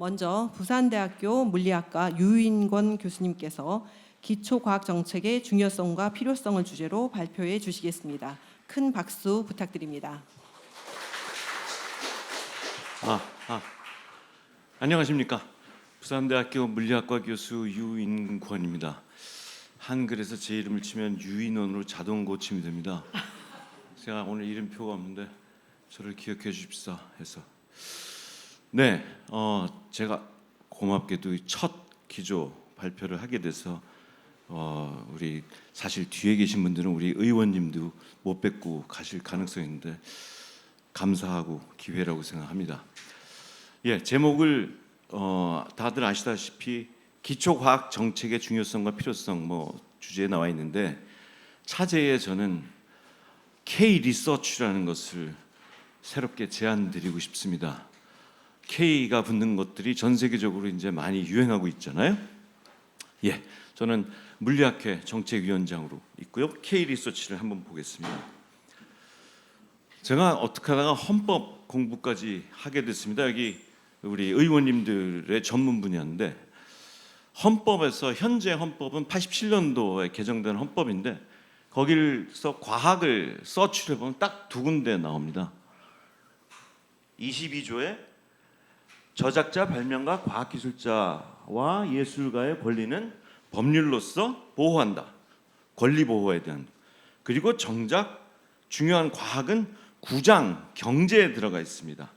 먼저 부산대학교 물리학과 유인권 교수님께서 기초과학정책의 중요성과 필요성을 주제로 발표해 주시겠습니다. 큰 박수 부탁드립니다. 안녕하십니까. 부산대학교 물리학과 교수 유인권입니다. 한글에서 제 이름을 치면 유인원으로 자동 고침이 됩니다. 제가 오늘 이름표가 없는데 저를 기억해 주십사 해서 제가 고맙게도 첫 기조 발표를 하게 돼서 우리 사실 뒤에 계신 분들은 우리 의원님도 못 뵙고 가실 가능성이 있는데 감사하고 기회라고 생각합니다. 제목을 다들 아시다시피 기초과학 정책의 중요성과 필요성 주제에 나와 있는데 차제에 저는 K-리서치라는 것을 새롭게 제안드리고 싶습니다. K가 붙는 것들이 전 세계적으로 이제 많이 유행하고 있잖아요. 저는 물리학회 정책위원장으로 있고요. K-리서치를 한번 보겠습니다. 제가 어떻게 하다가 헌법 공부까지 하게 됐습니다. 여기 우리 의원님들의 전문 분야인데 헌법에서 현재 헌법은 87년도에 개정된 헌법인데 거기서 과학을 서치를 보면 딱 두 군데 나옵니다. 22조에 저작자, 발명가, 과학기술자와 예술가의 권리는 법률로서 보호한다. 권리 보호에 대한. 그리고 정작 중요한 과학은 9장 경제에 들어가 있습니다.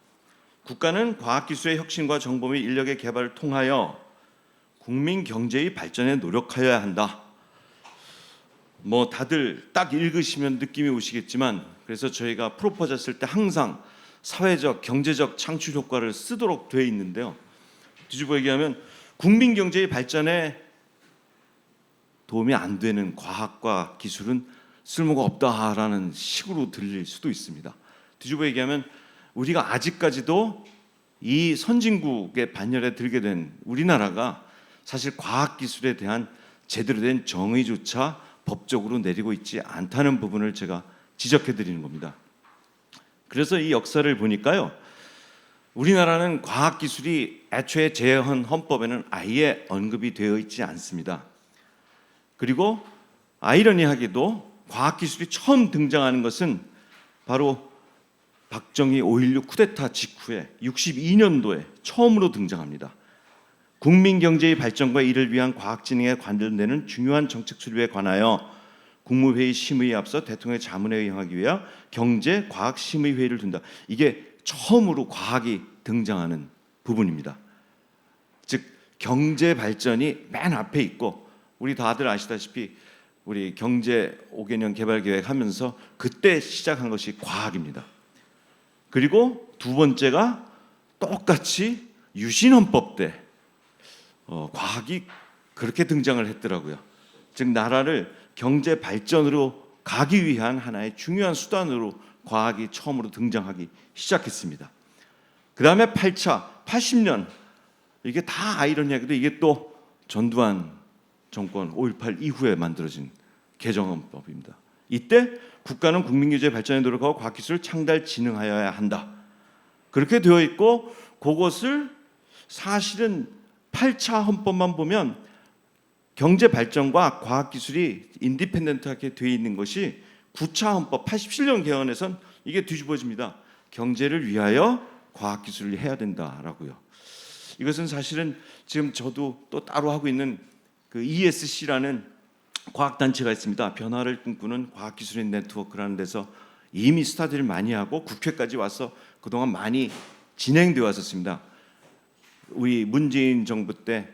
국가는 과학기술의 혁신과 정보 및 인력의 개발을 통하여 국민 경제의 발전에 노력하여야 한다. 다들 딱 읽으시면 느낌이 오시겠지만 그래서 저희가 프로포즈 했을 때 항상 사회적, 경제적 창출 효과를 쓰도록 되어 있는데요. 뒤집어 얘기하면 국민 경제의 발전에 도움이 안 되는 과학과 기술은 쓸모가 없다라는 식으로 들릴 수도 있습니다. 뒤집어 얘기하면 우리가 아직까지도 이 선진국의 반열에 들게 된 우리나라가 사실 과학기술에 대한 제대로 된 정의조차 법적으로 내리고 있지 않다는 부분을 제가 지적해 드리는 겁니다. 그래서 이 역사를 보니까요, 우리나라는 과학기술이 애초에 제헌 헌법에는 아예 언급이 되어 있지 않습니다. 그리고 아이러니하게도 과학기술이 처음 등장하는 것은 바로 박정희 5.16 쿠데타 직후에 62년도에 처음으로 등장합니다. 국민 경제의 발전과 이를 위한 과학진흥에 관련되는 중요한 정책 수립에 관하여 국무회의 심의에 앞서 대통령의 자문에 의하기 위하여 경제과학심의회의를 둔다. 이게 처음으로 과학이 등장하는 부분입니다. 즉 경제 발전이 맨 앞에 있고 우리 다들 아시다시피 우리 경제 5개년 개발 계획 하면서 그때 시작한 것이 과학입니다. 그리고 두 번째가 똑같이 유신헌법 때 과학이 그렇게 등장을 했더라고요. 즉 나라를 경제 발전으로 가기 위한 하나의 중요한 수단으로 과학이 처음으로 등장하기 시작했습니다. 그 다음에 8차 80년 이게 다 아이러니하게도 이게 또 전두환 정권 5.18 이후에 만들어진 개정헌법입니다. 이때 국가는 국민경제 발전에 노력하고 과학기술을 창달 진흥하여야 한다. 그렇게 되어 있고 그것을 사실은 8차 헌법만 보면 경제 발전과 과학기술이 인디펜던트하게 되어 있는 것이 9차 헌법 87년 개헌에선 이게 뒤집어집니다. 경제를 위하여 과학기술을 해야 된다라고요. 이것은 사실은 지금 저도 또 따로 하고 있는 그 ESC라는 과학단체가 있습니다. 변화를 꿈꾸는 과학기술인 네트워크라는 데서 이미 스타디를 많이 하고 국회까지 와서 그동안 많이 진행되어 왔었습니다. 우리 문재인 정부 때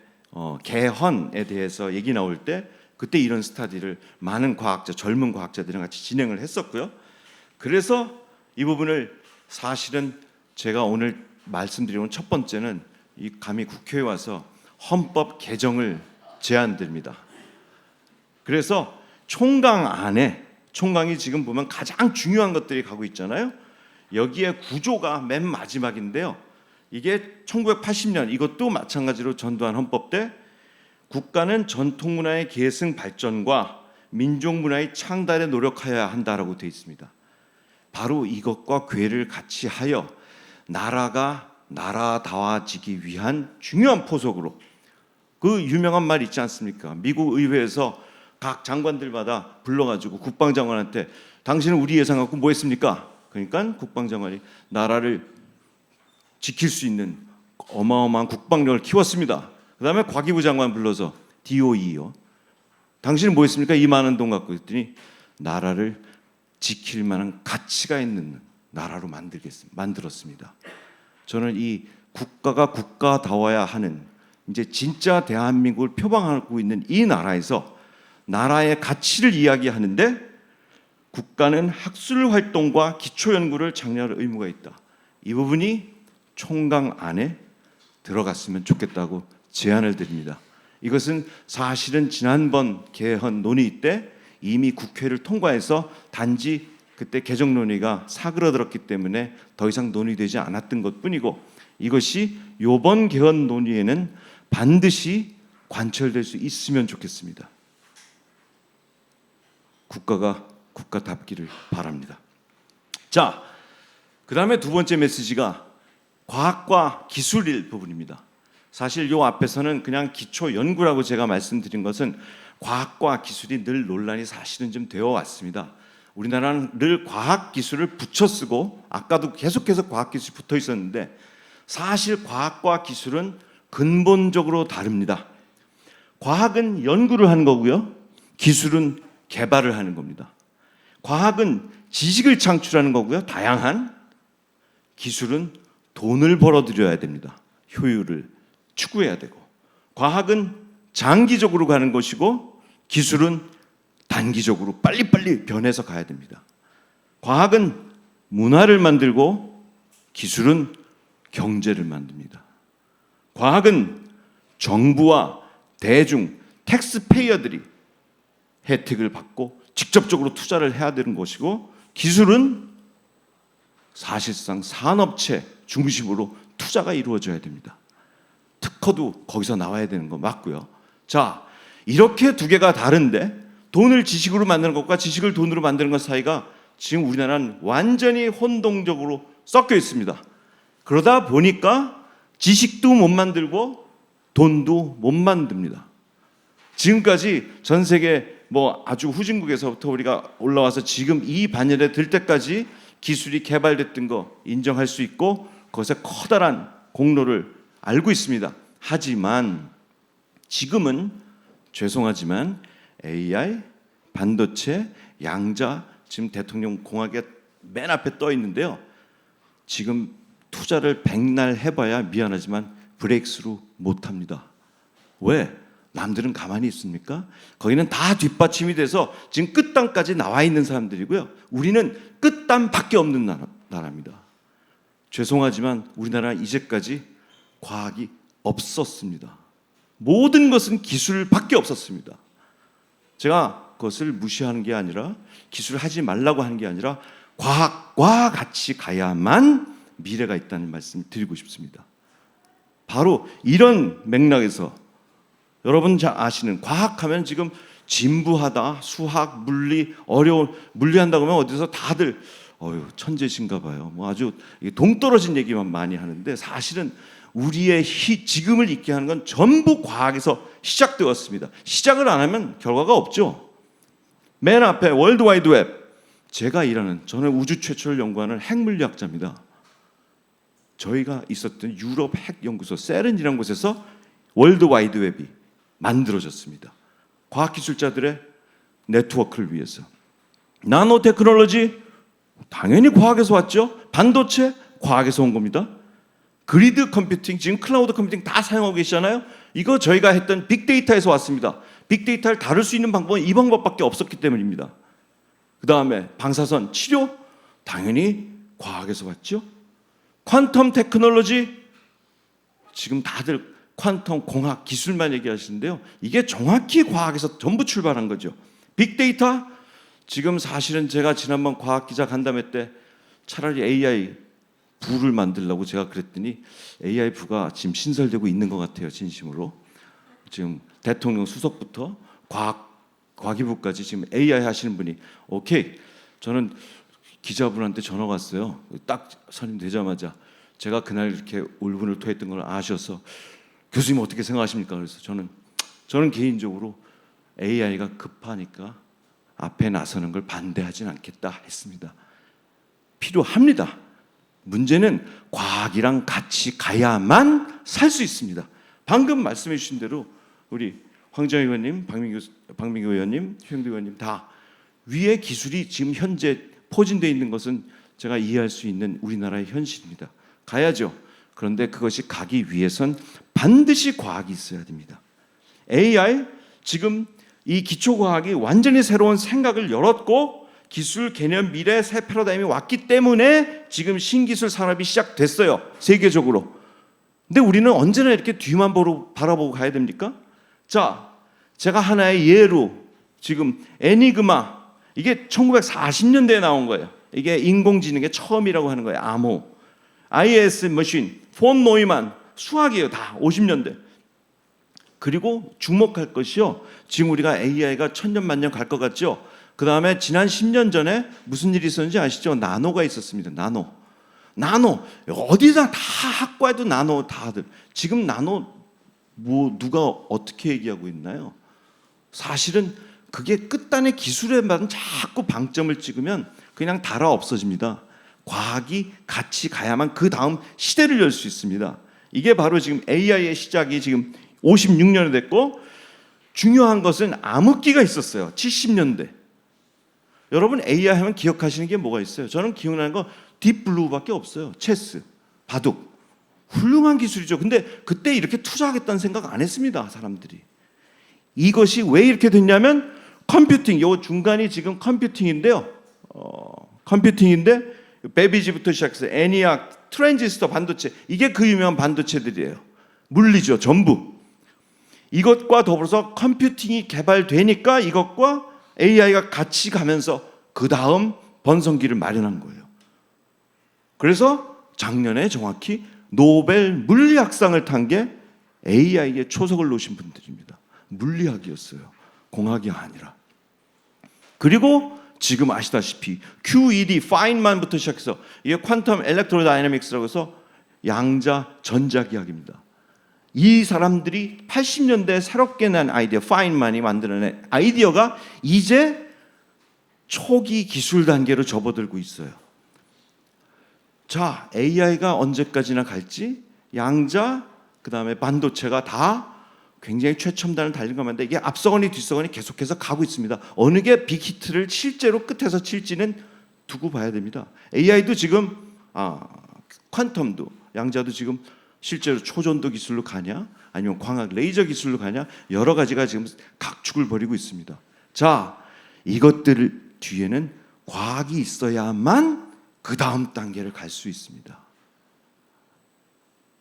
개헌에 대해서 얘기 나올 때 그때 이런 스타디를 많은 과학자, 젊은 과학자들이랑 같이 진행을 했었고요. 그래서 이 부분을 사실은 제가 오늘 말씀드리는 첫 번째는 이 감히 국회에 와서 헌법 개정을 제안드립니다. 그래서 총강 안에 총강이 지금 보면 가장 중요한 것들이 가고 있잖아요. 여기에 구조가 맨 마지막인데요. 이게 1980년 이것도 마찬가지로 전두환 헌법 때 국가는 전통문화의 계승 발전과 민족문화의 창달에 노력하여야 한다라고 되어 있습니다. 바로 이것과 궤를 같이 하여 나라가 나라다워지기 위한 중요한 포석으로 그 유명한 말 있지 않습니까? 미국 의회에서 각 장관들마다 불러가지고 국방장관한테 당신은 우리 예산 갖고 뭐 했습니까? 그러니까 국방장관이 나라를 지킬 수 있는 어마어마한 국방력을 키웠습니다. 그 다음에 과기부 장관 불러서 DOE요. 당신은 뭐 했습니까? 이 많은 돈 갖고 했더니 나라를 지킬 만한 가치가 있는 나라로 만들었습니다. 저는 이 국가가 국가다워야 하는 이제 진짜 대한민국을 표방하고 있는 이 나라에서 나라의 가치를 이야기하는데 국가는 학술 활동과 기초 연구를 장려할 의무가 있다. 이 부분이 총강 안에 들어갔으면 좋겠다고 제안을 드립니다. 이것은 사실은 지난번 개헌 논의 때 이미 국회를 통과해서 단지 그때 개정 논의가 사그러들었기 때문에 더 이상 논의되지 않았던 것뿐이고 이것이 이번 개헌 논의에는 반드시 관철될 수 있으면 좋겠습니다. 국가가 국가답기를 바랍니다. 자, 그 다음에 두 번째 메시지가 과학과 기술일 부분입니다. 사실 요 앞에서는 그냥 기초 연구라고 제가 말씀드린 것은 과학과 기술이 늘 논란이 사실은 좀 되어 왔습니다. 우리나라는 늘 과학 기술을 붙여 쓰고 아까도 계속해서 과학 기술이 붙어 있었는데 사실 과학과 기술은 근본적으로 다릅니다. 과학은 연구를 하는 거고요. 기술은 개발을 하는 겁니다. 과학은 지식을 창출하는 거고요. 다양한 기술은 돈을 벌어들여야 됩니다. 효율을 추구해야 되고 과학은 장기적으로 가는 것이고 기술은 단기적으로 빨리빨리 변해서 가야 됩니다. 과학은 문화를 만들고 기술은 경제를 만듭니다. 과학은 정부와 대중, 텍스페이어들이 혜택을 받고 직접적으로 투자를 해야 되는 것이고 기술은 사실상 산업체 중심으로 투자가 이루어져야 됩니다. 특허도 거기서 나와야 되는 거 맞고요. 자, 이렇게 두 개가 다른데 돈을 지식으로 만드는 것과 지식을 돈으로 만드는 것 사이가 지금 우리나라는 완전히 혼동적으로 섞여 있습니다. 그러다 보니까 지식도 못 만들고 돈도 못 만듭니다. 지금까지 전 세계 뭐 아주 후진국에서부터 우리가 올라와서 지금 이 반열에 들 때까지 기술이 개발됐던 거 인정할 수 있고 그것에 커다란 공로를 알고 있습니다. 하지만 지금은 죄송하지만 AI, 반도체, 양자 지금 대통령 공약에 맨 앞에 떠 있는데요. 지금 투자를 백날 해봐야 미안하지만 브레이크스루 못합니다. 왜? 남들은 가만히 있습니까? 거기는 다 뒷받침이 돼서 지금 끝단까지 나와 있는 사람들이고요. 우리는 끝단밖에 없는 나라입니다. 죄송하지만 우리나라는 이제까지 과학이 없었습니다. 모든 것은 기술밖에 없었습니다. 제가 그것을 무시하는 게 아니라 기술을 하지 말라고 하는 게 아니라 과학과 같이 가야만 미래가 있다는 말씀을 드리고 싶습니다. 바로 이런 맥락에서 여러분 잘 아시는 과학하면 지금 진부하다, 수학, 물리, 어려운 물리한다고 하면 어디서 다들 천재신가 봐요. 뭐 아주 동떨어진 얘기만 많이 하는데 사실은 우리의 지금을 있게 하는 건 전부 과학에서 시작되었습니다. 시작을 안 하면 결과가 없죠. 맨 앞에 월드와이드 웹. 제가 저는 우주 최초를 연구하는 핵물리학자입니다. 저희가 있었던 유럽 핵연구소 세른이라는 곳에서 월드와이드 웹이 만들어졌습니다. 과학기술자들의 네트워크를 위해서. 나노 테크놀로지 당연히 과학에서 왔죠. 반도체 과학에서 온 겁니다. 그리드 컴퓨팅, 지금 클라우드 컴퓨팅 다 사용하고 계시잖아요. 이거 저희가 했던 빅데이터에서 왔습니다. 빅데이터를 다룰 수 있는 방법은 이 방법밖에 없었기 때문입니다. 그 다음에 방사선 치료 당연히 과학에서 왔죠. 퀀텀 테크놀로지 지금 다들 퀀텀 공학 기술만 얘기하시는데요. 이게 정확히 과학에서 전부 출발한 거죠. 빅데이터 지금 사실은 제가 지난번 과학기자 간담회 때 차라리 AI 부를 만들려고 제가 그랬더니 AI 부가 지금 신설되고 있는 것 같아요. 진심으로. 지금 대통령 수석부터 과기부까지 지금 AI 하시는 분이 오케이. 저는 기자분한테 전화가 왔어요. 딱 선임되자마자 제가 그날 이렇게 울분을 토했던 걸 아셔서 교수님 어떻게 생각하십니까? 그래서 저는 개인적으로 AI가 급하니까 앞에 나서는 걸 반대하진 않겠다 했습니다. 필요합니다. 문제는 과학이랑 같이 가야만 살 수 있습니다. 방금 말씀해 주신 대로 우리 황정희 의원님, 박민규 의원님, 최영두 의원님 다 위의 기술이 지금 현재 포진되어 있는 것은 제가 이해할 수 있는 우리나라의 현실입니다. 가야죠. 그런데 그것이 가기 위해선 반드시 과학이 있어야 됩니다. AI 지금 이 기초과학이 완전히 새로운 생각을 열었고 기술, 개념, 미래, 새 패러다임이 왔기 때문에 지금 신기술 산업이 시작됐어요. 세계적으로. 근데 우리는 언제나 이렇게 뒤만 바라보고 가야 됩니까? 자, 제가 하나의 예로 지금 애니그마 이게 1940년대에 나온 거예요. 이게 인공지능의 처음이라고 하는 거예요. 암호, IS 머신, 폰 노이만 수학이에요. 다 50년대. 그리고 주목할 것이요. 지금 우리가 AI가 천년 만년 갈 것 같죠? 그 다음에 지난 10년 전에 무슨 일이 있었는지 아시죠? 나노가 있었습니다. 나노 어디다 다 학과에도 나노 다들. 지금 나노 뭐 누가 어떻게 얘기하고 있나요? 사실은 그게 끝단의 기술에만 자꾸 방점을 찍으면 그냥 달아 없어집니다. 과학이 같이 가야만 그 다음 시대를 열 수 있습니다. 이게 바로 지금 AI의 시작이 지금 56년이 됐고 중요한 것은 암흑기가 있었어요. 70년대. 여러분 AI 하면 기억하시는 게 뭐가 있어요? 저는 기억나는 거 딥블루밖에 없어요. 체스, 바둑. 훌륭한 기술이죠. 근데 그때 이렇게 투자하겠다는 생각 안 했습니다. 사람들이. 이것이 왜 이렇게 됐냐면 컴퓨팅, 요 중간이 지금 컴퓨팅인데요. 컴퓨팅인데 베비지부터 시작해서 애니악, 트랜지스터, 반도체 이게 그 유명한 반도체들이에요. 물리죠. 전부. 이것과 더불어서 컴퓨팅이 개발되니까 이것과 AI가 같이 가면서 그 다음 번성기를 마련한 거예요. 그래서 작년에 정확히 노벨 물리학상을 탄 게 AI에 초석을 놓으신 분들입니다. 물리학이었어요. 공학이 아니라. 그리고 지금 아시다시피 QED, 파인만부터 시작해서 이게 퀀텀 엘렉트로다이내믹스라고 해서 양자 전자기학입니다. 이 사람들이 80년대에 새롭게 난 아이디어, 파인만이 만들어낸 아이디어가 이제 초기 기술 단계로 접어들고 있어요. 자, AI가 언제까지나 갈지 양자, 그 다음에 반도체가 다 굉장히 최첨단을 달린 것만데 이게 앞서거니 뒤서거니 계속해서 가고 있습니다. 어느 게 빅히트를 실제로 끝에서 칠지는 두고 봐야 됩니다. AI도 지금 퀀텀도 양자도 지금 실제로 초전도 기술로 가냐 아니면 광학 레이저 기술로 가냐 여러 가지가 지금 각축을 벌이고 있습니다. 자, 이것들 뒤에는 과학이 있어야만 그 다음 단계를 갈 수 있습니다.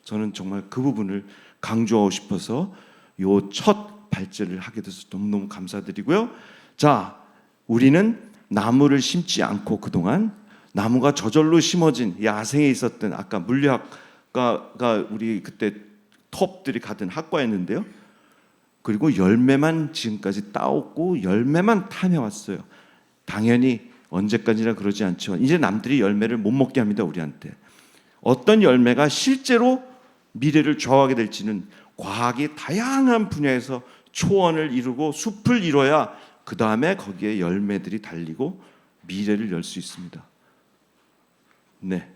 저는 정말 그 부분을 강조하고 싶어서 요 첫 발제를 하게 돼서 너무너무 감사드리고요. 자, 우리는 나무를 심지 않고 그동안 나무가 저절로 심어진 야생에 있었던 아까 물리학과가 우리 그때 톱들이 가던 학과였는데요. 그리고 열매만 지금까지 따왔고 열매만 타내왔어요. 당연히 언제까지나 그러지 않죠. 이제 남들이 열매를 못 먹게 합니다. 우리한테. 어떤 열매가 실제로 미래를 좌우하게 될지는 과학이 다양한 분야에서 초원을 이루고 숲을 이뤄야 그 다음에 거기에 열매들이 달리고 미래를 열 수 있습니다. 네,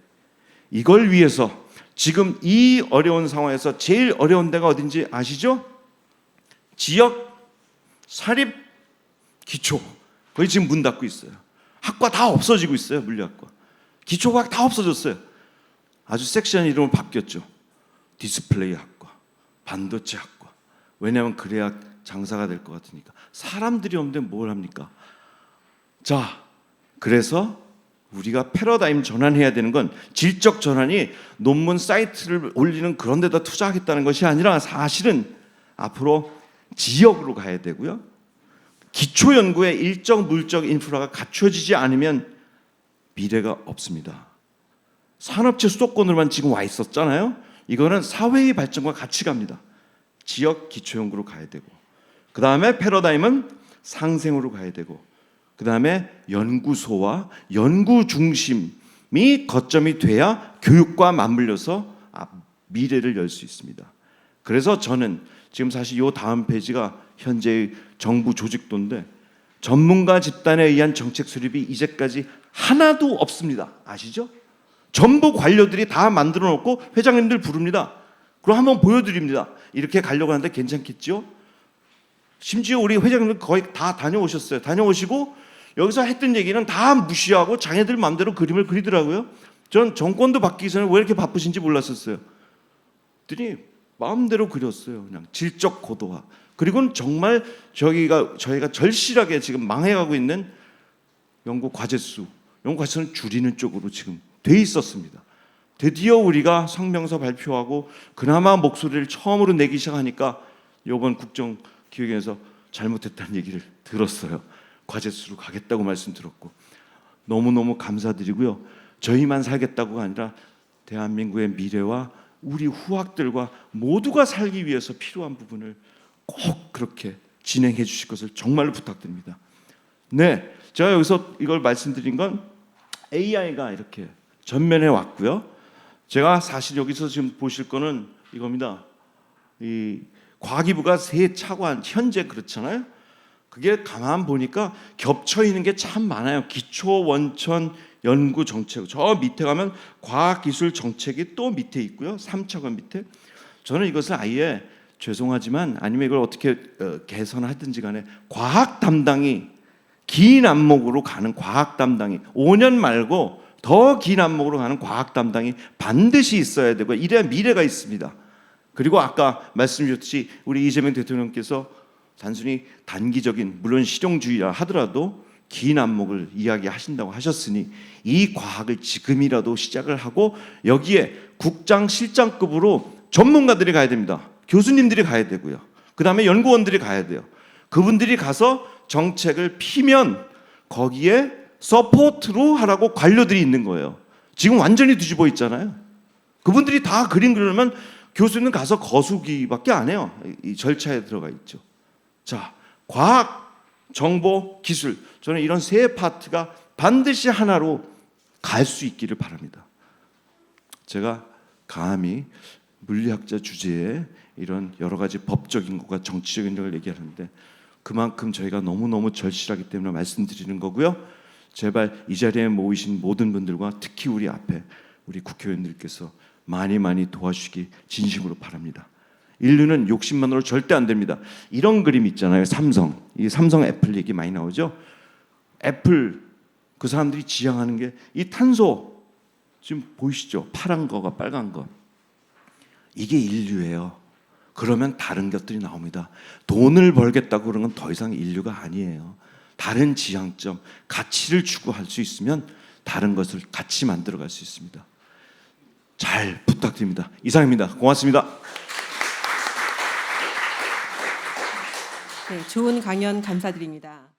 이걸 위해서 지금 이 어려운 상황에서 제일 어려운 데가 어딘지 아시죠? 지역, 사립, 기초 거의 지금 문 닫고 있어요. 학과 다 없어지고 있어요. 물리학과, 기초과학 다 없어졌어요. 아주 섹시한 이름으로 바뀌었죠. 디스플레이 학과, 반도체 학과. 왜냐하면 그래야 장사가 될 것 같으니까. 사람들이 없는데 뭘 합니까? 자, 그래서 우리가 패러다임 전환해야 되는 건 질적 전환이 논문 사이트를 올리는 그런 데다 투자하겠다는 것이 아니라 사실은 앞으로 지역으로 가야 되고요. 기초 연구에 일정 물적 인프라가 갖춰지지 않으면 미래가 없습니다. 산업체 수도권으로만 지금 와 있었잖아요. 이거는 사회의 발전과 같이 갑니다. 지역 기초 연구로 가야 되고, 그 다음에 패러다임은 상생으로 가야 되고, 그 다음에 연구소와 연구 중심의 거점이 돼야 교육과 맞물려서 미래를 열 수 있습니다. 그래서 저는 지금 사실 이 다음 페이지가 현재의 정부 조직도인데 전문가 집단에 의한 정책 수립이 이제까지 하나도 없습니다. 아시죠? 전부 관료들이 다 만들어 놓고 회장님들 부릅니다. 그럼 한번 보여드립니다. 이렇게 가려고 하는데 괜찮겠죠? 심지어 우리 회장님들 거의 다 다녀오셨어요. 다녀오시고 여기서 했던 얘기는 다 무시하고 자기들 마음대로 그림을 그리더라고요. 전 정권도 바뀌기 전에 왜 이렇게 바쁘신지 몰랐었어요. 그랬더니 마음대로 그렸어요. 그냥 질적 고도화. 그리고는 정말 저희가 절실하게 지금 망해가고 있는 연구 과제수, 연구 과제수는 줄이는 쪽으로 지금 돼 있었습니다. 드디어 우리가 성명서 발표하고 그나마 목소리를 처음으로 내기 시작하니까 이번 국정기획에서 잘못했다는 얘기를 들었어요. 과제수로 가겠다고 말씀드렸고 너무너무 감사드리고요. 저희만 살겠다고가 아니라 대한민국의 미래와 우리 후학들과 모두가 살기 위해서 필요한 부분을 꼭 그렇게 진행해 주실 것을 정말로 부탁드립니다. 네, 제가 여기서 이걸 말씀드린 건 AI가 이렇게 전면에 왔고요. 제가 사실 여기서 지금 보실 거는 이겁니다. 이 과기부가 새 차관 현재 그렇잖아요. 그게 가만 보니까 겹쳐 있는 게 참 많아요. 기초 원천 연구 정책. 저 밑에 가면 과학기술 정책이 또 밑에 있고요. 3차관 밑에. 저는 이것을 아예 죄송하지만 아니면 이걸 어떻게 개선하든지 간에 과학 담당이 긴 안목으로 가는 과학 담당이 5년 말고 더 긴 안목으로 가는 과학 담당이 반드시 있어야 되고 이래야 미래가 있습니다. 그리고 아까 말씀 주셨듯이 우리 이재명 대통령께서 단순히 단기적인 물론 실용주의라 하더라도 긴 안목을 이야기하신다고 하셨으니 이 과학을 지금이라도 시작을 하고 여기에 국장 실장급으로 전문가들이 가야 됩니다. 교수님들이 가야 되고요. 그 다음에 연구원들이 가야 돼요. 그분들이 가서 정책을 피면 거기에 서포트로 하라고 관료들이 있는 거예요. 지금 완전히 뒤집어 있잖아요. 그분들이 다 그림 그리려면 교수는 가서 거수기밖에 안 해요. 이 절차에 들어가 있죠. 자, 과학, 정보, 기술. 저는 이런 세 파트가 반드시 하나로 갈 수 있기를 바랍니다. 제가 감히 물리학자 주제에 이런 여러 가지 법적인 것과 정치적인 걸 얘기하는데 그만큼 저희가 너무너무 절실하기 때문에 말씀드리는 거고요. 제발 이 자리에 모이신 모든 분들과 특히 우리 앞에 우리 국회의원들께서 많이 도와주시기 진심으로 바랍니다. 인류는 욕심만으로 절대 안 됩니다. 이런 그림 있잖아요. 삼성. 이 삼성 애플 얘기 많이 나오죠. 애플 그 사람들이 지향하는 게 이 탄소 지금 보이시죠? 파란 거가 빨간 거. 이게 인류예요. 그러면 다른 것들이 나옵니다. 돈을 벌겠다고 그러는 건 더 이상 인류가 아니에요. 다른 지향점, 가치를 추구할 수 있으면 다른 것을 같이 만들어갈 수 있습니다. 잘 부탁드립니다. 이상입니다. 고맙습니다. 네, 좋은 강연 감사드립니다.